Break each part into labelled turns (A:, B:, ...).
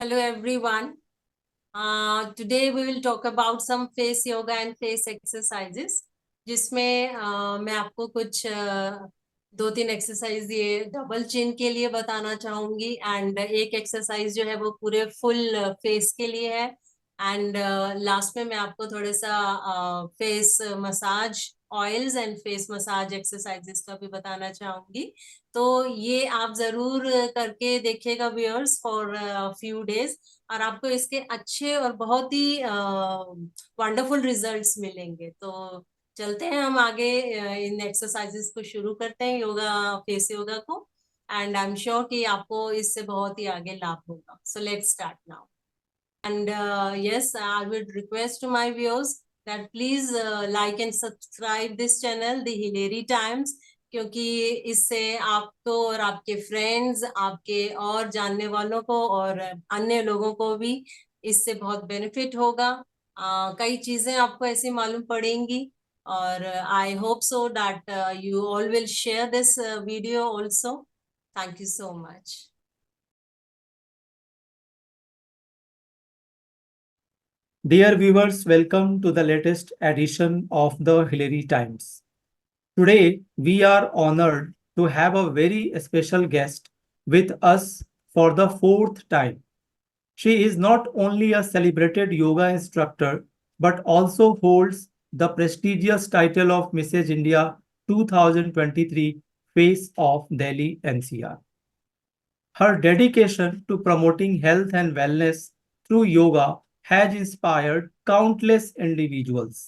A: Hello everyone. Today we will talk about some face yoga and face exercises जिसमें मैं आपको कुछ दो तीन एक्सरसाइज ये डबल चिन के लिए बताना चाहूंगी एंड एक एक्सरसाइज जो है वो पूरे फुल फेस के लिए है एंड लास्ट में मैं आपको थोड़ा सा face massage oils and face massage exercises का भी बताना चाहूंगी। तो ये आप जरूर करके देखिएगा व्यूअर्स फॉर फ्यू डेज और आपको इसके अच्छे और बहुत ही वंडरफुल रिजल्ट्स मिलेंगे। तो चलते हैं हम आगे इन एक्सरसाइजेस को शुरू करते हैं योगा फेस योगा को एंड आई एम श्योर कि आपको इससे बहुत ही आगे लाभ होगा। सो let's start now and yes, I would request to my viewers that please like and subscribe this channel The Hilary Times क्योंकि इससे आपको और आपके फ्रेंड्स आपके और जानने वालों को और अन्य लोगों को भी इससे बहुत बेनिफिट होगा। कई चीजें आपको ऐसी मालूम पड़ेंगी और I hope so that you all will share this video also. Thank you so much.
B: Dear viewers, welcome to the latest edition of the Hillary Times. Today, we are honored to have a very special guest with us for the fourth time. She is not only a celebrated yoga instructor but also holds the prestigious title of Mrs. India 2023 Face of Delhi NCR. Her dedication to promoting health and wellness through yoga has inspired countless individuals.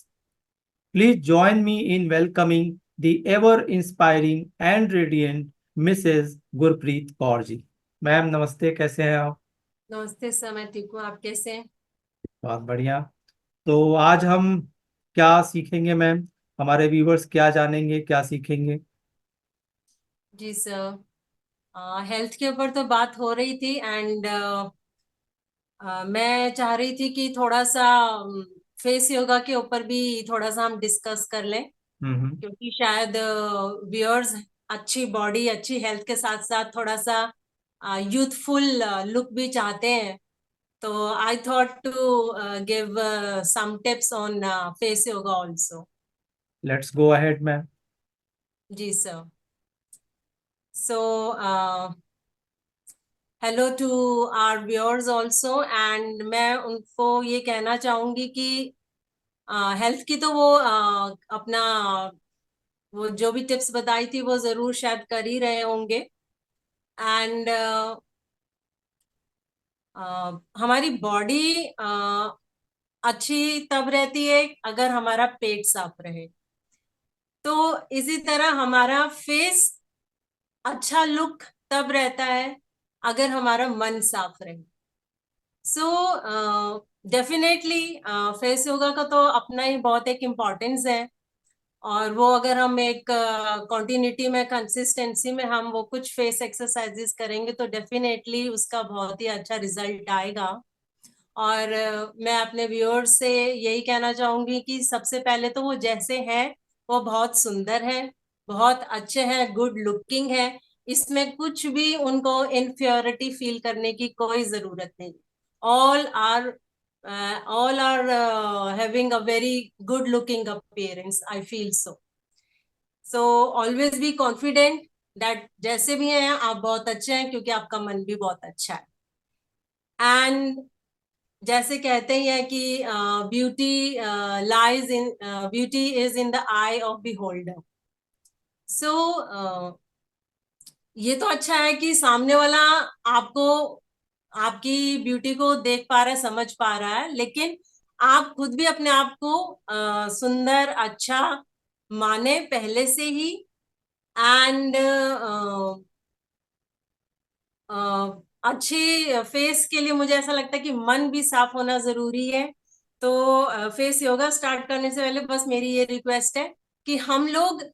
B: Please join me in welcoming the ever inspiring and radiant Mrs. Gurpreet Kaur ji. Ma'am नमस्ते, कैसे हैं आप?
A: नमस्ते sir, मैं ठीक हूँ। आप कैसे हैं?
B: बहुत बढ़िया। तो आज हम क्या सीखेंगे मैम? हमारे व्यूवर्स क्या जानेंगे, क्या सीखेंगे?
A: जी सर, हेल्थ के ऊपर तो बात हो रही थी एंड मैं चाह रही थी कि थोड़ा सा फेस योगा के ऊपर भी थोड़ा सा हम डिस्कस कर लें
B: हम्म।
A: क्योंकि शायद व्यूअर्स अच्छी बॉडी अच्छी हेल्थ के साथ साथ थोड़ा सा यूथफुल लुक भी चाहते हैं। तो I thought to give some tips on face yoga also.
B: Let's go ahead ma'am.
A: जी sir. So hello to our viewers also and मैं उनको ये कहना चाहूंगी कि हेल्थ की तो वो अपना वो जो भी टिप्स बताई थी वो जरूर शायद कर ही रहे होंगे एंड हमारी बॉडी अच्छी तब रहती है अगर हमारा पेट साफ रहे। तो इसी तरह हमारा फेस अच्छा लुक तब रहता है अगर हमारा मन साफ रहे। सो डेफिनेटली फेस योगा का तो अपना ही बहुत एक इम्पोर्टेंस है और वो अगर हम एक कॉन्टिन्यूटी में कंसिस्टेंसी में हम वो कुछ फेस एक्सरसाइजेस करेंगे तो डेफिनेटली उसका बहुत ही अच्छा रिजल्ट आएगा। और मैं अपने व्यूअर्स से यही कहना चाहूंगी कि सबसे पहले तो वो जैसे हैं वो बहुत सुंदर है, बहुत अच्छे हैं, गुड लुकिंग है। इसमें कुछ भी उनको इनफियोरिटी फील करने की कोई जरूरत नहीं। All are all are having a very good looking appearance, I feel so. So always be confident that जैसे भी हैं आप बहुत अच्छे हैं क्योंकि आपका मन भी बहुत अच्छा है। एंड जैसे कहते ही है कि beauty lies in beauty is in the eye of beholder. So ये तो अच्छा है कि सामने वाला आपको आपकी ब्यूटी को देख पा रहा है, समझ पा रहा है, लेकिन आप खुद भी अपने आप को सुंदर अच्छा माने पहले से ही। एंड अच्छी फेस के लिए मुझे ऐसा लगता है कि मन भी साफ होना जरूरी है। तो फेस योगा स्टार्ट करने से पहले बस मेरी ये रिक्वेस्ट है कि हम लोग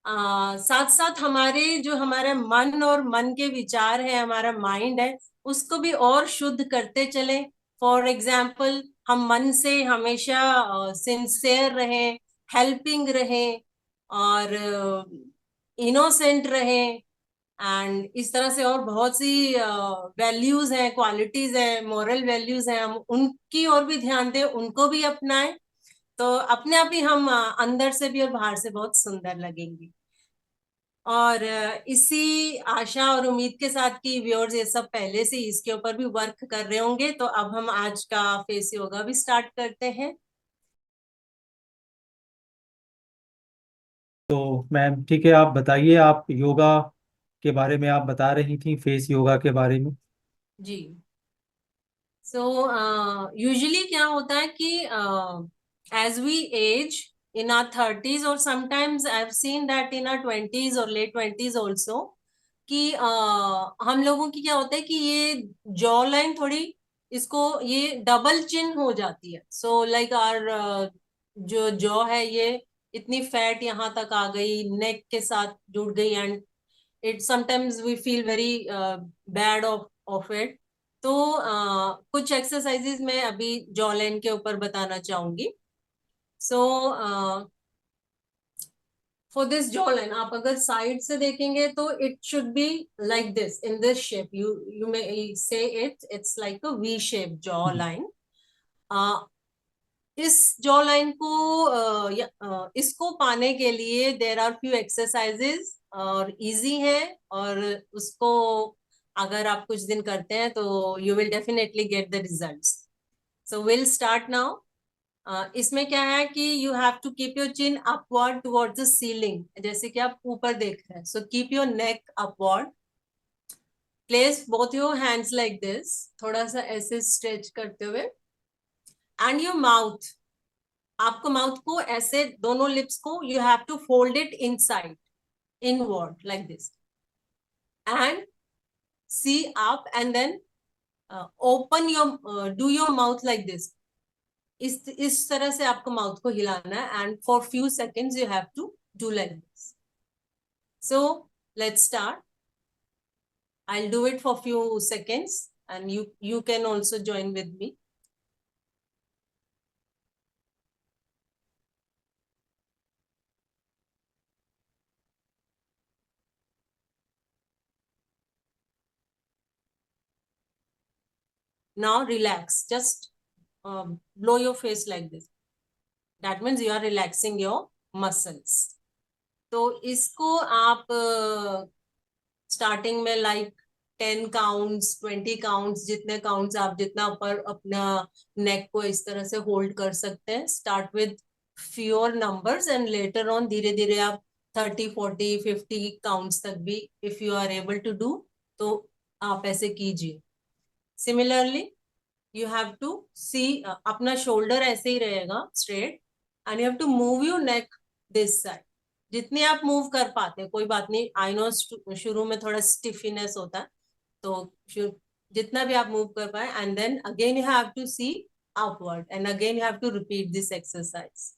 A: साथ साथ हमारे जो हमारा मन और मन के विचार है, हमारा माइंड है, उसको भी और शुद्ध करते चलें। फॉर एग्जाम्पल, हम मन से हमेशा सिंसियर रहें, हेल्पिंग रहें और इनोसेंट रहें एंड इस तरह से और बहुत सी वैल्यूज हैं, क्वालिटीज हैं, मॉरल वैल्यूज हैं, हम उनकी ओर भी ध्यान दें, उनको भी अपनाएं, तो अपने आप ही हम अंदर से भी और बाहर से बहुत सुंदर लगेंगे। और इसी आशा और उम्मीद के साथ कि व्यूअर्स ये सब पहले से ही इसके ऊपर भी वर्क कर रहे होंगे, तो अब हम आज का फेस योगा भी स्टार्ट करते हैं।
B: तो मैम ठीक है, आप बताइए, आप योगा के बारे में आप बता रही थी, फेस योगा के बारे में।
A: जी। सो यूजुअली क्या होता है कि as we age in our thirties, और sometimes I have seen that in our twenties और लेट ट्वेंटीज ऑल्सो, कि हम लोगों की क्या होता है कि ये जॉ लाइन थोड़ी, इसको ये डबल चिन हो जाती है। सो लाइक आर जो जॉ है ये इतनी फैट यहाँ तक आ गई, नेक के साथ जुड़ गई, and it sometimes we feel very bad of it. तो कुछ एक्सरसाइजेज मैं अभी जॉ लाइन के ऊपर बताना चाहूंगी। So for this jaw line, आप अगर साइड से देखेंगे तो it should be like this, in this shape, you may say it's like a V shape jaw line. इस जॉ लाइन को इसको पाने के लिए देर आर फ्यू एक्सरसाइजेज, और इजी है, और उसको अगर आप कुछ दिन करते हैं तो you will definitely get the results. So will start now. इसमें क्या है कि you have to keep your chin upward towards the ceiling, जैसे कि आप ऊपर देख रहे हैं। So keep your neck upward, place both your hands like this, थोड़ा सा ऐसे स्ट्रेच करते हुए, एंड योर माउथ, आपको माउथ को ऐसे, दोनों लिप्स को you have to fold it inside, inward like this, and see up, and then open your, do your mouth like this. इस तरह से आपको माउथ को हिलाना है, and for few seconds you have to do like this. So let's start. I'll do it for few seconds, and you can also join with me. Now relax, just blow your face like this. That means you are relaxing your muscles. तो इसको आप starting में like 10 counts, 20 counts, जितने counts आप जितना ऊपर अपना नेक को इस तरह से होल्ड कर सकते हैं, start with fewer numbers, and later on धीरे धीरे आप 30, 40, 50 काउंट्स तक भी if you are able to do, तो आप ऐसे कीजिए। Similarly you have to see, अपना शोल्डर ऐसे ही रहेगा straight, and you have to move your neck this side, जितनी आप मूव कर पाते हैं। कोई बात नहीं, आई नो शुरू में थोड़ा स्टिफनेस होता है, तो जितना भी आप मूव कर पाए, and then again you have to see upward, and again you have to repeat this exercise.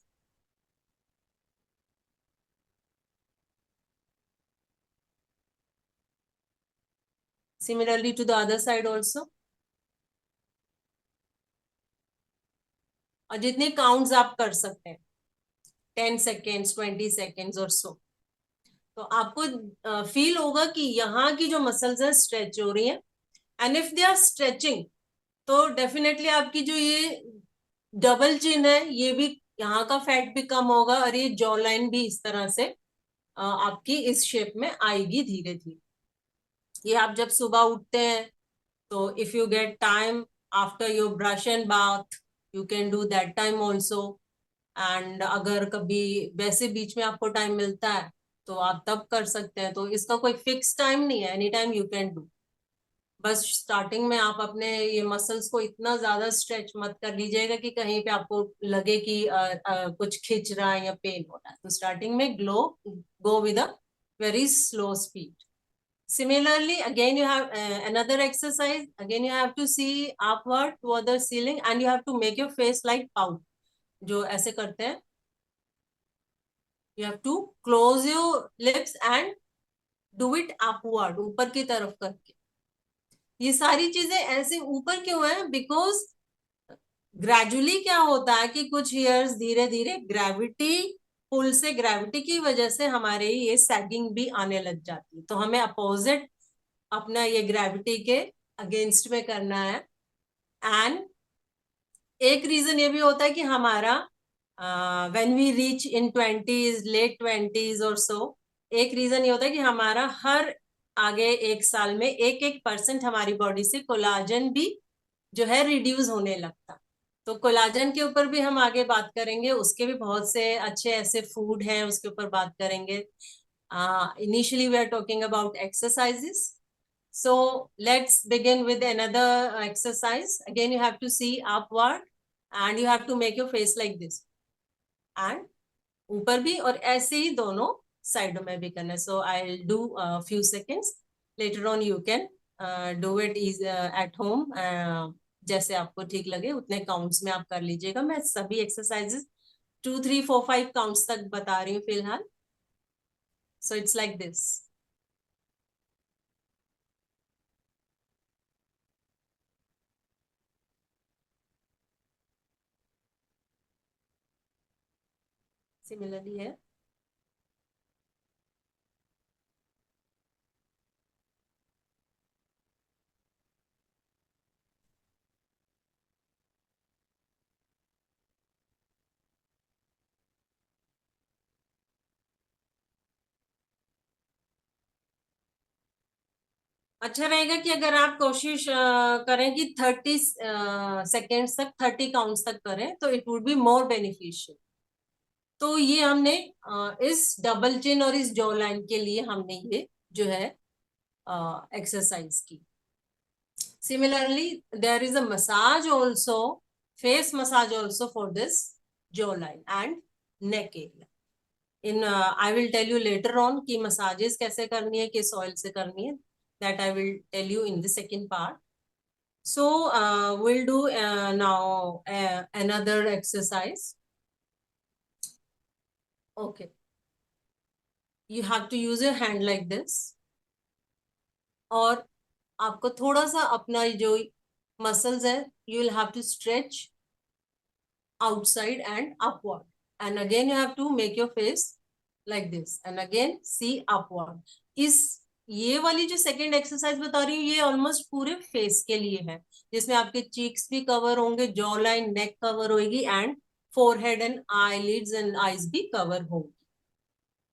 A: Similarly to the other side also, और जितने काउंट्स आप कर सकते हैं, 10 सेकेंड्स, 20 सेकेंड्स और सो, तो आपको फील होगा कि यहाँ की जो मसल्स है स्ट्रेच हो रही है, and if they are stretching, तो डेफिनेटली आपकी जो ये डबल चिन है, ये भी, यहाँ का फैट भी कम होगा, और ये जॉ लाइन भी इस तरह से आपकी इस शेप में आएगी धीरे धीरे। ये आप जब सुबह उठते हैं, तो if you get time after your brush and bath, you can do that time also. And अगर कभी वैसे बीच में आपको टाइम मिलता है, तो आप तब कर सकते हैं। तो इसका कोई फिक्स टाइम नहीं है, any time you can do. बस स्टार्टिंग में आप अपने ये मसल्स को इतना ज्यादा स्ट्रेच मत कर लीजिएगा कि कहीं पे आपको लगे कि कुछ खिंच रहा है या पेन हो रहा है। तो स्टार्टिंग में go with a very slow speed. Similarly, again you have another exercise. Again you have to see upward toward the ceiling, and you have to make your face like pout. जो ऐसे करते हैं, you have to close your lips and do it upward, ऊपर की तरफ करके। ये सारी चीजें ऐसे ऊपर क्यों है? बिकॉज ग्रेजुअली क्या होता है कि कुछ ईयर्स धीरे धीरे ग्रेविटी पुल से, ग्रेविटी की वजह से हमारे ये सैगिंग भी आने लग जाती है। तो हमें अपोजिट अपना ये ग्रेविटी के अगेंस्ट में करना है। एंड एक रीजन ये भी होता है कि हमारा when we reach in twenties, late twenties और सो, एक रीजन ये होता है कि हमारा हर आगे एक साल में 1% हमारी बॉडी से कोलाजन भी जो है रिड्यूस होने लगता। तो कोलाजन के ऊपर भी हम आगे बात करेंगे, उसके भी बहुत से अच्छे ऐसे फूड हैं, उसके ऊपर बात करेंगे। Initially we are talking about exercises. So let's begin with another exercise. Again, you have to see upward and you have to make your face like this. And ऊपर भी और ऐसे ही दोनों साइडों में भी करना है. So I'll do a few seconds. Later on you can do it at home. जैसे आपको ठीक लगे उतने काउंट्स में आप कर लीजिएगा. मैं सभी एक्सरसाइजेस 2, 3, 4, 5 काउंट्स तक बता रही हूँ फिलहाल. So it's like this. Similarly here. अच्छा रहेगा कि अगर आप कोशिश करें कि 30 सेकेंड्स तक, 30 काउंट्स तक करें तो it would be more beneficial. तो ये हमने इस डबल चिन और इस जॉ लाइन के लिए हमने ये जो है एक्सरसाइज की. Similarly there is a massage also, face massage also for this jaw line and neck area. In I will tell you later on कि मसाजेस कैसे करनी है, किस ऑयल से करनी है. That I will tell you in the second part. So we'll do now another exercise. Okay. You have to use your hand like this. और आपको थोड़ा सा अपना जो मसल्स है, you will have to stretch outside and upward. And again you have to make your face like this. And again see upward. ये वाली जो सेकेंड एक्सरसाइज बता रही हूँ ये ऑलमोस्ट पूरे फेस के लिए है, जिसमें आपके चीक्स भी कवर होंगे, जॉ लाइन, नेक कवर होगी and forehead and eyelids and eyes भी कवर होगी.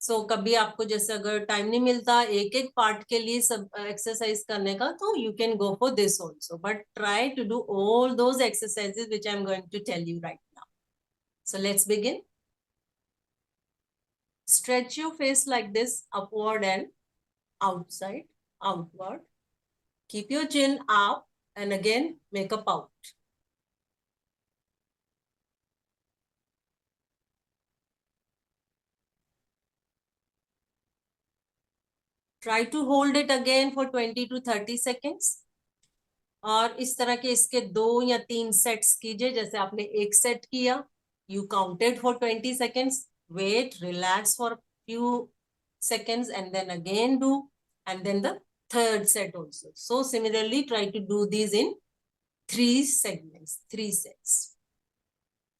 A: सो कभी आपको जैसे अगर टाइम नहीं मिलता एक एक पार्ट के लिए सब एक्सरसाइज करने का, तो you can go for this also, but try to do all those exercises which I am going to tell you right now. So let's begin. Stretch your face like this, upward and outside, outward. Keep your chin up and again make a pout. Try to hold it again for 20 to 30 seconds. और इस तरह के इसके 2 या 3 sets कीजिए. जैसे आपने एक सेट किया, you counted for 20 seconds, wait, relax for few seconds and then again do, and then the third set also. So similarly try to do these in 3 segments, 3 sets.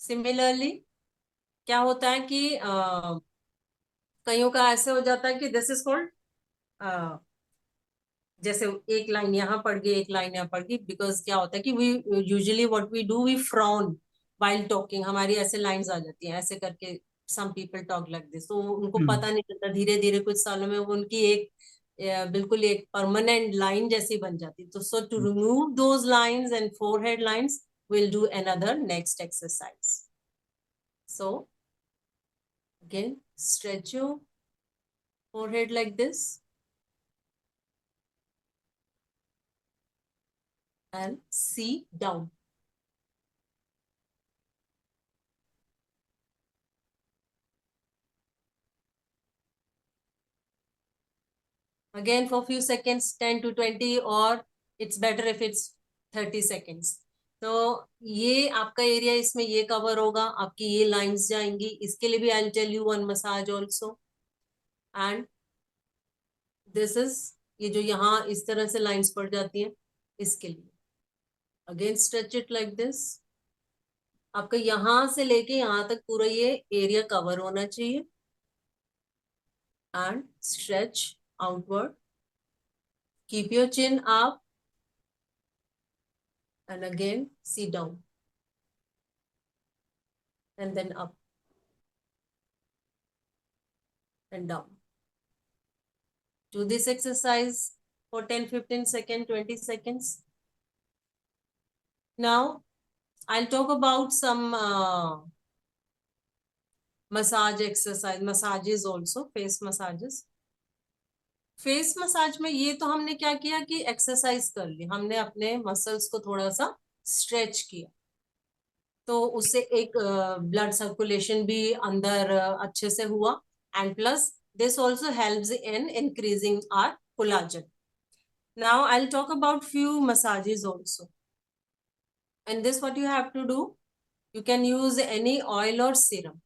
A: Similarly क्या होता है कि कईयों का ऐसे हो जाता है कि दिस इज कॉल्ड, जैसे एक लाइन यहाँ पड़ गई, एक लाइन यहाँ पड़ गई, बिकॉज क्या होता है कि we usually what we do, we frown while talking. हमारी ऐसे लाइंस आ जाती हैं ऐसे करके. Some people talk like this, तो उनको पता नहीं चलता, धीरे धीरे कुछ सालों में उनकी एक बिल्कुल एक परमानेंट लाइन जैसी बन जाती. तो so to remove those lines and forehead lines, we'll do another next exercise. So again, stretch your forehead like this and see down. Again for few seconds, 10 to 20, or it's better if it's 30 seconds. तो ये आपका area, इसमें ये cover होगा, आपकी ये lines जाएंगी. इसके लिए भी I tell you one massage also. And this is, ये जो यहाँ इस तरह से लाइंस पड़ जाती हैं, इसके लिए again stretch it like this. आपका यहां से लेके यहां तक पूरा ये एरिया कवर होना चाहिए. And stretch outward. Keep your chin up and again sit down and then up and down. Do this exercise for 10-15 seconds, 20 seconds. Now I'll talk about some massage exercise, massages also, face massages. Face massage में ये तो हमने क्या किया कि exercise कर ली, हमने अपने मसल्स को थोड़ा सा स्ट्रेच किया, तो उससे एक ब्लड सर्कुलेशन भी अंदर अच्छे से हुआ. And plus this also helps in increasing our collagen. Now I will talk about few massages also. In this, what you have to do, you can use any oil or serum.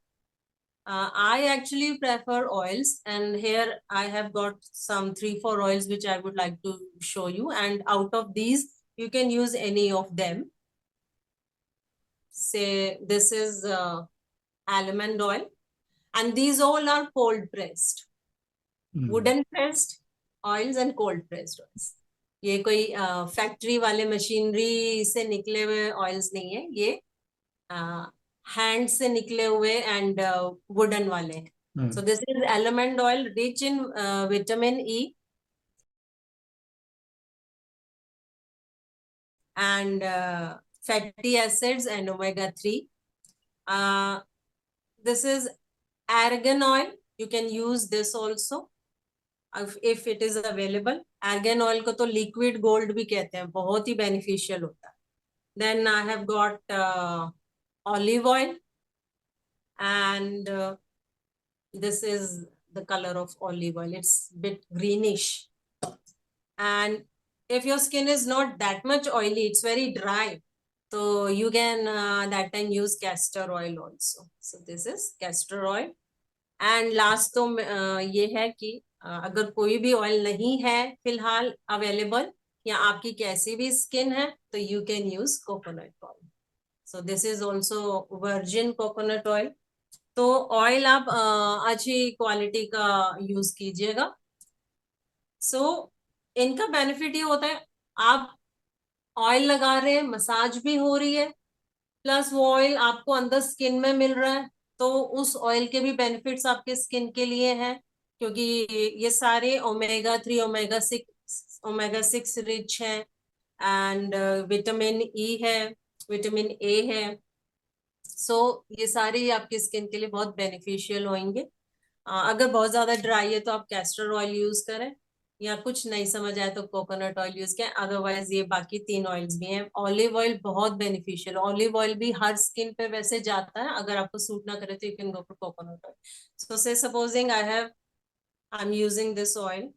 A: I actually prefer oils, and here I have got some 3-4 oils which I would like to show you, and out of these you can use any of them. Say this is almond oil, and these all are cold pressed, wooden pressed oils and cold pressed oils. ये कोई factory वाले machinery से निकले हुए oils नहीं है, ये hand से निकले हुए एंड वुडन वाले हैं. So this is almond oil rich in vitamin E and fatty acids and omega-3. This is argan oil. You can use this also if it is available. Argan oil को तो liquid gold भी कहते हैं, बहुत ही beneficial होता है. Then I have got olive oil, and this is the color of olive oil. It's a bit greenish. And if your skin is not that much oily, it's very dry, so you can that time use castor oil also. So this is castor oil. And last तो ये है कि अगर कोई भी oil नहीं है फिलहाल अवेलेबल, या आपकी कैसी भी स्किन है, तो you can use coconut oil. So this is also virgin coconut oil. तो ऑयल आप अच्छी क्वालिटी का यूज कीजिएगा. सो इनका बेनिफिट ये होता है, आप ऑयल लगा रहे हैं, मसाज भी हो रही है, प्लस वो ऑयल आपको अंदर स्किन में मिल रहा है, तो उस ऑयल के भी बेनिफिट्स आपके स्किन के लिए हैं, क्योंकि ये सारे ओमेगा 3 ओमेगा 6 रिच है, एंड विटामिन ई है, विटामिन ए है. सो ये सारे आपकी स्किन के लिए बहुत बेनिफिशियल होंगे. अगर बहुत ज्यादा ड्राई है तो आप कैस्टर ऑयल यूज करें, या कुछ नहीं समझ आए तो कोकोनट ऑयल यूज करें. अदरवाइज ये बाकी 3 ऑयल्स भी हैं. ऑलिव ऑयल बहुत बेनिफिशियल, ऑलिव ऑयल भी हर स्किन पे वैसे जाता है, अगर आपको सूट ना करे तो you can go for coconut oil. So say supposing I am using this oil.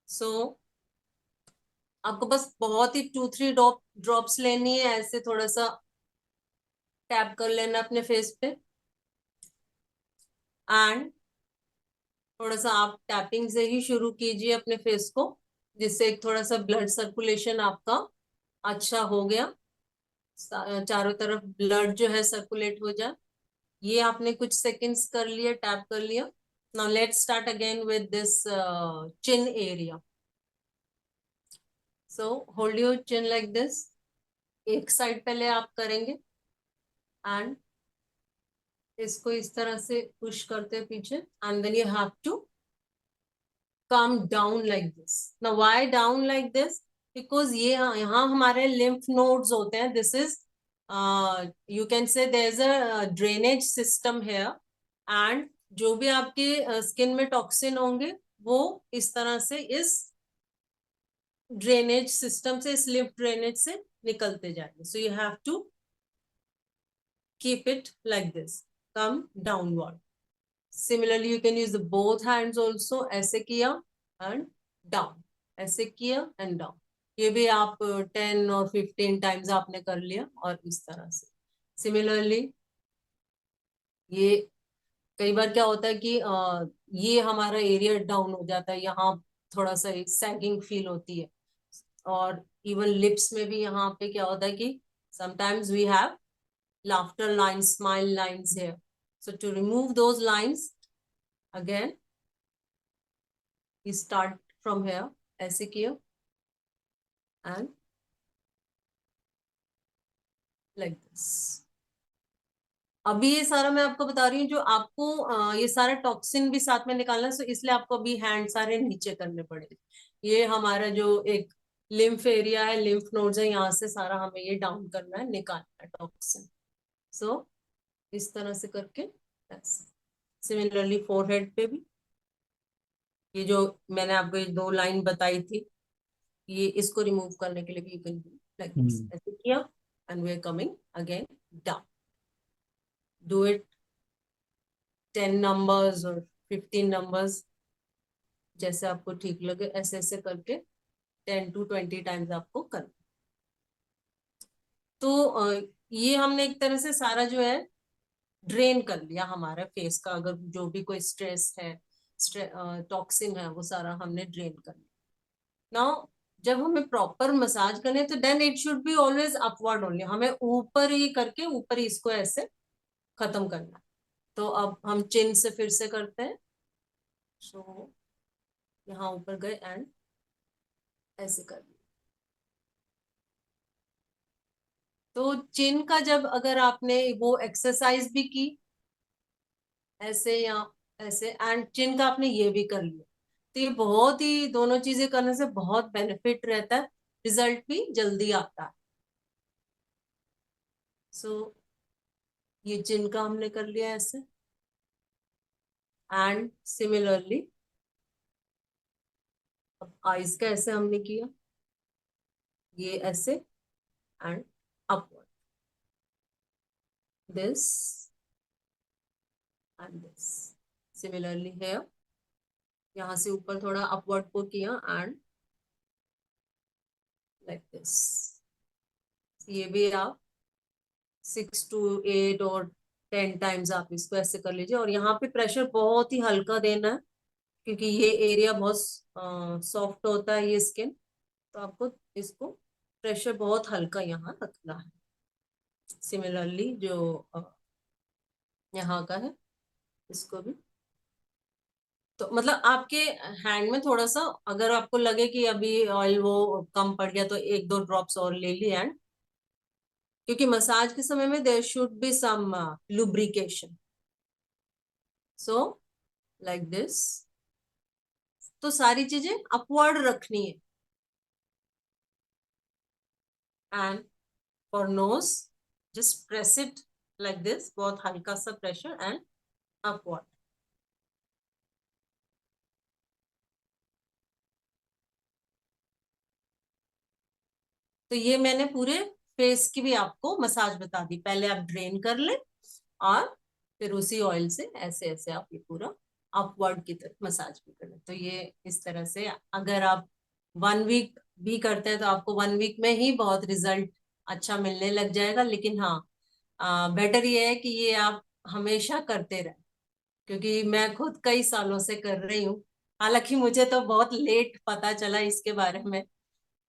A: So आपको बस बहुत ही 2-3 ड्रॉप्स लेनी है, ऐसे थोड़ा सा टैप कर लेना अपने फेस पे, एंड थोड़ा सा आप टैपिंग से ही शुरू कीजिए अपने फेस को, जिससे एक थोड़ा सा ब्लड सर्कुलेशन आपका अच्छा हो गया, चारों तरफ ब्लड जो है सर्कुलेट हो जाए. ये आपने कुछ सेकंड्स कर लिया, टैप कर लिया. Now let's start again with this chin area. So hold your chin like this. एक साइड पहले आप करेंगे एंड इसको इस तरह से पुश करते हैं पीछे and then you have to come down like this. Now why down like this? Because ये यहाँ हमारे लिम्फ नोड्स होते हैं. This is you can say there is a drainage system here and जो भी आपके स्किन में टॉक्सिन होंगे वो इस तरह से इस ड्रेनेज सिस्टम से, इस लिम्फ ड्रेनेज से निकलते जाएंगे. So you have to keep it like this, come downward. Similarly you can use the both hands also. ऐसे किया and down, ऐसे किया and down. ये भी आप 10 और 15 टाइम्स आपने कर लिया और इस तरह से. सिमिलरली ये कई बार क्या होता है कि ये हमारा एरिया डाउन हो जाता है, यहाँ थोड़ा सा सैगिंग फील होती है. और इवन लिप्स में भी यहाँ पे क्या होता है कि sometimes we have laughter lines, smile lines here. So to remove those lines, again, you start from here, ऐसे किया, and like this. अभी ये सारा मैं आपको बता रही हूँ जो आपको ये सारा टॉक्सिन भी साथ में निकालना है, so इसलिए आपको अभी हैंड सारे नीचे करने पड़ेंगे. ये हमारा जो एक लिम्फ एरिया है, लिम्फ नोड्स है, यहाँ से सारा हमें ये डाउन करना है, निकालना है टॉक्सिन. सो इस तरह से करके. सिमिलरली फोरहेड पे भी ये जो मैंने आपको ये 2 लाइन बताई थी, ये इसको रिमूव करने के लिए भी you can do like this. ऐसे किया and we are coming again down. Do it 10 numbers और 15 नंबर्स, जैसे आपको ठीक लगे. ऐसे ऐसे करके 10 to 20 टाइम्स आपको करना. तो ये हमने एक तरह से सारा जो है ड्रेन कर लिया हमारा फेस का. अगर जो भी कोई स्ट्रेस है, टॉक्सिन है, वो सारा हमने ड्रेन कर लिया. नाउ जब हमें प्रॉपर मसाज करने तो then it should be always upward only. हमें ऊपर ही करके ऊपर ही इसको ऐसे खत्म करना है. तो अब हम चिन से फिर से करते हैं. सो यहाँ ऊपर गए एंड ऐसे कर लिया. तो चिन का जब अगर आपने वो एक्सरसाइज भी की ऐसे या ऐसे एंड चिन का आपने ये भी कर लिया, तो ये बहुत ही, दोनों चीजें करने से बहुत बेनिफिट रहता है, रिजल्ट भी जल्दी आता है. सो ये चिन का हमने कर लिया ऐसे एंड सिमिलरली अब आईज का ऐसे हमने किया, ये ऐसे and upward, this and this. Similarly here, यहाँ से ऊपर थोड़ा अपवर्ड को किया एंड लाइक दिस. ये भी आप 6 to 8 और 10 टाइम्स आप इसको ऐसे कर लीजिए. और यहाँ पे प्रेशर बहुत ही हल्का देना है क्योंकि ये एरिया बहुत सॉफ्ट होता है, ये स्किन. तो आपको इसको प्रेशर बहुत हल्का यहाँ रखना है. सिमिलरली जो यहाँ का है इसको भी. तो मतलब आपके हैंड में थोड़ा सा अगर आपको लगे कि अभी ऑयल वो कम पड़ गया तो 1-2 ड्रॉप्स और ले ली एंड, क्योंकि मसाज के समय में there should be some lubrication. So like this. तो सारी चीजें अपवर्ड रखनी है. And for nose just press it like this, बहुत हल्का सा प्रेशर एंड अपवर्ड. तो ये मैंने पूरे फेस की भी आपको मसाज बता दी. पहले आप ड्रेन कर ले और फिर उसी ऑयल से ऐसे ऐसे आप ये पूरा अपवर्ड की तरफ मसाज भी कर ले. तो ये इस तरह से अगर आप 1 वीक भी करते हैं तो आपको 1 वीक में ही बहुत रिजल्ट अच्छा मिलने लग जाएगा. लेकिन हाँ, बेटर ये है कि ये आप हमेशा करते रहें, क्योंकि मैं खुद कई सालों से कर रही हूँ. हालांकि मुझे तो बहुत लेट पता चला इसके बारे में,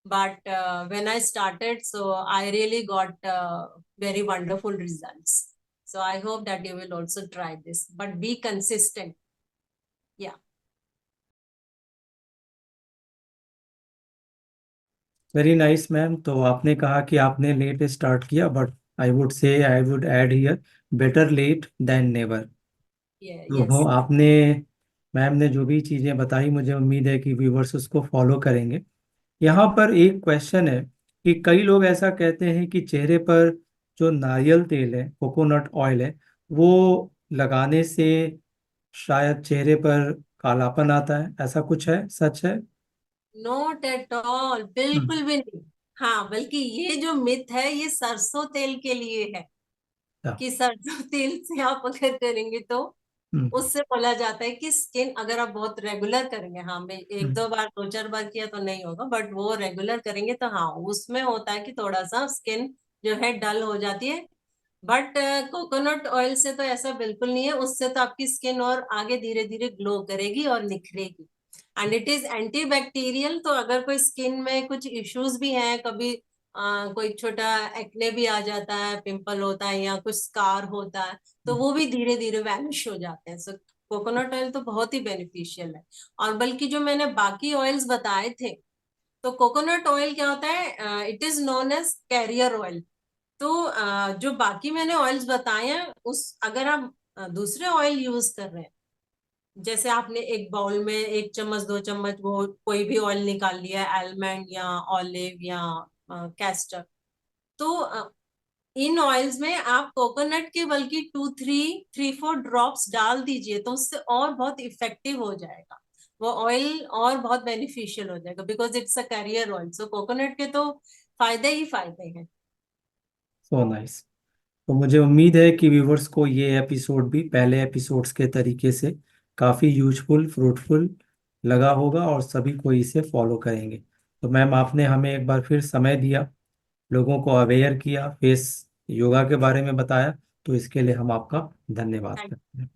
A: but when I started, so I really got very wonderful results. So I hope that you will also try this, but be consistent. Yeah
B: very nice ma'am. तो आपने कहा कि आपने लेट स्टार्ट किया, but I would add here, better late than never. तो
A: yes.
B: आपने, ma'am ने जो भी चीज़ें बताई, मुझे उम्मीद है कि व्यूवर्स उसको फॉलो करेंगे। यहाँ पर एक क्वेश्चन है कि कई लोग ऐसा कहते हैं कि चेहरे पर जो नारियल तेल है, कोकोनट ऑयल है, वो लगाने से शायद चेहरे पर कालापन आता है, ऐसा कुछ है, सच है?
A: नॉट एट ऑल,
B: हम्म।
A: बिल्कुल भी नहीं। हाँ, बल्कि ये जो मिथ है ये सरसों तेल के लिए है,
B: क्या?
A: कि सरसों तेल से आप अगर करेंगे तो
B: हम्म।
A: उससे बोला जाता है कि स्किन, अगर आप बहुत रेगुलर करेंगे, हाँ मैं एक
B: हम्म।
A: दो बार, दो चार बार किया तो नहीं होगा, बट वो रेगुलर करेंगे तो हाँ उसमें होता है कि थोड़ा सा स्किन जो है डल हो जाती है। बट कोकोनट ऑयल से तो ऐसा बिल्कुल नहीं है, उससे तो आपकी स्किन और आगे धीरे धीरे ग्लो करेगी और निखरेगी। And it is anti bacterial, तो अगर कोई स्किन में कुछ इश्यूज भी हैं, कभी कोई छोटा एक्ने भी आ जाता है, पिंपल होता है या कुछ स्कार होता है, तो वो भी धीरे धीरे वैनिश हो जाते हैं। सो कोकोनट ऑयल तो बहुत ही बेनिफिशियल है। और बल्कि जो मैंने बाकी ऑयल्स बताए थे, तो कोकोनट ऑयल क्या होता है, it is known as carrier oil. तो जो बाकी मैंने ऑयल्स बताए हैं, उस अगर आप दूसरे ऑयल यूज कर रहे हैं, जैसे आपने एक बाउल में 1 चम्मच 2 चम्मच वो कोई भी ऑयल निकाल लिया, आलमंड या ऑलिव या कैस्टर, तो इन ऑयल्स में आप कोकोनट के बल्कि 2 3 3 4 ड्रॉप्स डाल दीजिए, तो उससे और बहुत इफेक्टिव हो जाएगा वो ऑयल, और बहुत बेनिफिशियल हो जाएगा, because it's a career oil. So coconut के तो फायदे ही फायदे हैं।
B: So nice. तो मुझे उम्मीद है कि व्यूवर्स को ये एपिसोड भी पहले एपिसोड्स के तरीके से काफ़ी यूजफुल, फ्रूटफुल लगा होगा और सभी को इसे फॉलो करेंगे। तो मैम, आपने हमें एक बार फिर समय दिया, लोगों को अवेयर किया, फेस योगा के बारे में बताया, तो इसके लिए हम आपका धन्यवाद
A: थैंक
B: करते हैं।